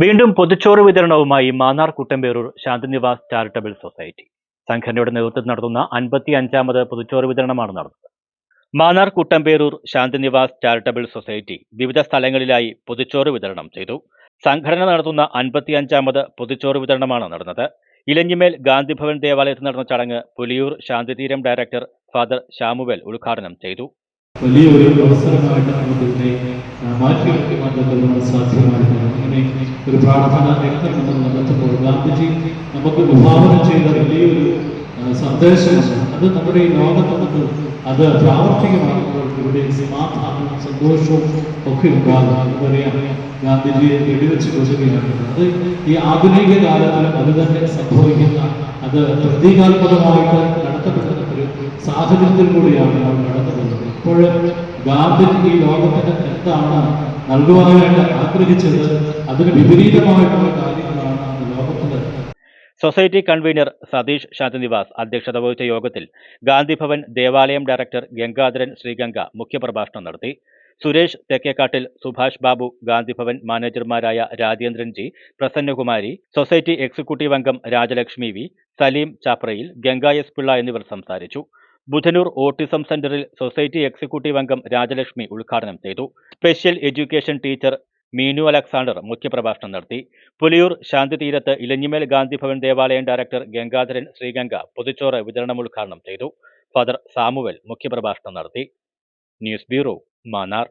വീണ്ടും പൊതിച്ചോറ് വിതരണവുമായി മാന്നാർ കുട്ടമ്പേരൂർ ശാന്തിനിവാസ് ചാരിറ്റബിൾ സൊസൈറ്റി. സംഘടനയുടെ നേതൃത്വത്തിൽ നടത്തുന്ന 55ാമത് പൊതിച്ചോറ് വിതരണമാണ് നടന്നത്. മാന്നാർ കുട്ടമ്പേരൂർ ശാന്തിനിവാസ് ചാരിറ്റബിൾ സൊസൈറ്റി വിവിധ സ്ഥലങ്ങളിലായി പൊതിച്ചോറ് വിതരണം ചെയ്തു. സംഘടന നടത്തുന്ന 55ാമത് പൊതിച്ചോറ് വിതരണമാണ് നടന്നത്. ഇലഞ്ഞിമേൽ ഗാന്ധിഭവൻ ദേവാലയത്തിൽ നടന്ന ചടങ്ങ് പുലിയൂർ ശാന്തിതീരം ഡയറക്ടർ ഫാദർ ശാമുവേൽ ഉദ്ഘാടനം ചെയ്തു. വലിയൊരു അവസരമായിട്ട് നമുക്കിതിനെ മാറ്റിവെക്കാൻ സാധ്യമായിട്ടാണ്. ഇങ്ങനെ ഒരു പ്രാർത്ഥന രംഗം നമ്മൾ നടത്തുമ്പോൾ ഗാന്ധിജി നമുക്ക് വിഭാവനം ചെയ്ത വലിയൊരു സന്ദേശമുണ്ട്. അത് നമ്മുടെ ഈ ലോകത്ത് അത് പ്രാവർത്തികമാകുമ്പോൾ ഇവിടെ സമാധാനവും സന്തോഷവും ഒക്കെ ഉണ്ടാകും. നമുക്കറിയാം, ഗാന്ധിജിയെ വെടിവെച്ച് കൊല്ലുകയാണ്. അത് ഈ ആധുനിക കാലത്തിലും അത് തന്നെ സംഭവിക്കുന്ന, അത് പ്രതീകാത്മകമായിട്ട് നടത്തപ്പെടുന്ന ഒരു സാഹചര്യത്തിൽ കൂടിയാണ് നമ്മൾ നടത്തുന്നത്. ഇപ്പോൾ ഗാന്ധിജി ഈ ലോകത്തിന് എന്താണ് നൽകുവാനായിട്ട് ആഗ്രഹിച്ചത്, അതിന് വിപരീതമായിട്ടുള്ള കാര്യങ്ങളാണ് ലോകത്തിന്. സൊസൈറ്റി കൺവീനർ സതീഷ് ശാന്തിനിവാസ് അധ്യക്ഷത വഹിച്ച യോഗത്തിൽ ഗാന്ധിഭവൻ ദേവാലയം ഡയറക്ടർ ഗംഗാധരൻ ശ്രീഗംഗ മുഖ്യപ്രഭാഷണം നടത്തി. സുരേഷ് തെക്കേക്കാട്ടിൽ, സുഭാഷ് ബാബു, ഗാന്ധിഭവൻ മാനേജർമാരായ Rajendran G, Prasannakumari, society executive അംഗം രാജലക്ഷ്മി വി, സലീം ചാപ്രയിൽ, ഗംഗ എസ് പിള്ള എന്നിവർ സംസാരിച്ചു. ബുധനൂർ ഓട്ടിസം സെന്ററിൽ സൊസൈറ്റി എക്സിക്യൂട്ടീവ് അംഗം രാജലക്ഷ്മി ഉദ്ഘാടനം ചെയ്തു. Special education teacher Meenu Alexander മുഖ്യപ്രഭാഷണം നടത്തി. പുലിയൂർ ശാന്തിതീരത്ത് ഇലഞ്ഞിമേൽ ഗാന്ധിഭവൻ ദേവാലയം ഡയറക്ടർ ഗംഗാധരൻ ശ്രീഗംഗ പൊതിച്ചോറ് വിതരണം ഉദ്ഘാടനം ചെയ്തു. ഫാദർ സാമുവൽ മുഖ്യപ്രഭാഷണം നടത്തി. News bureau, Mannar.